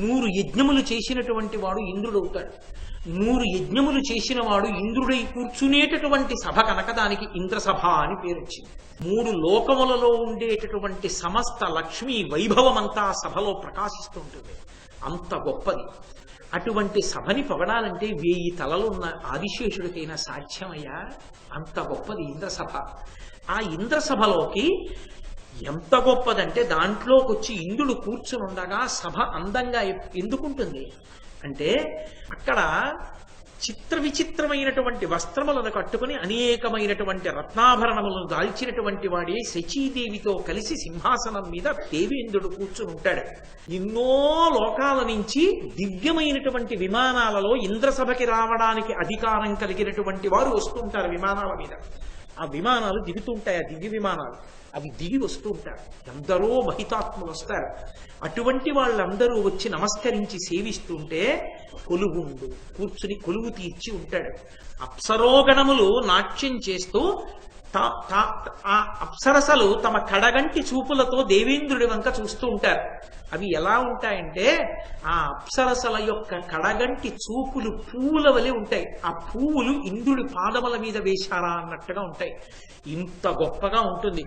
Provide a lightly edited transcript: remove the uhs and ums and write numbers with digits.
100 యజ్ఞములు చేసినటువంటి వాడు ఇంద్రుడు అవుతాడు. 100 యజ్ఞములు చేసిన వాడు ఇంద్రుడై కూర్చునేటటువంటి సభ కనుక దానికి ఇంద్రసభ అని పేరు వచ్చింది. 3 లోకములలో ఉండేటటువంటి సమస్త లక్ష్మీ వైభవమంతా సభలో ప్రకాశిస్తుంటుంది. అంత గొప్పది. అటువంటి సభని పొగడాలంటే 1000 తలలున్న ఆదిశేషుడికైనా సాధ్యమయ్యా? అంత గొప్పది ఇంద్రసభ. ఆ ఇంద్రసభలోకి ఎంత గొప్పదంటే దాంట్లోకి వచ్చి ఇంద్రుడు కూర్చుని ఉండగా సభ అందంగా ఎందుకుంటుంది అంటే అక్కడ చిత్ర విచిత్రమైనటువంటి వస్త్రములను కట్టుకుని అనేకమైనటువంటి రత్నాభరణములను దాల్చినటువంటి వాడి శచీదేవితో కలిసి సింహాసనం మీద దేవేంద్రుడు కూర్చుని ఉంటాడు. ఎన్నో లోకాల నుంచి దివ్యమైనటువంటి విమానాలలో ఇంద్రసభకి రావడానికి అధికారం కలిగినటువంటి వారు వస్తుంటారు విమానాల మీద. ఆ విమానాలు దిగుతుంటాయి, ఆ దివ్య విమానాలు అవి దిగి వస్తూ ఉంటారు. ఎందరో మహితాత్ములు వస్తారు. అటువంటి వాళ్ళందరూ వచ్చి నమస్కరించి సేవిస్తుంటే కొలువుండు కూర్చుని కొలువు తీర్చి ఉంటాడు. అప్సరోగణములు నాట్యం చేస్తూ ఆ అప్సరసలు తమ కడగంటి చూపులతో దేవేంద్రుడి వంక చూస్తూ ఉంటారు. అవి ఎలా ఉంటాయంటే ఆ అప్సరసల యొక్క కడగంటి చూపులు పువ్వుల వలె ఉంటాయి. ఆ పువ్వులు ఇంద్రుడి పాదముల మీద వేశారా అన్నట్టుగా ఉంటాయి. ఇంత గొప్పగా ఉంటుంది.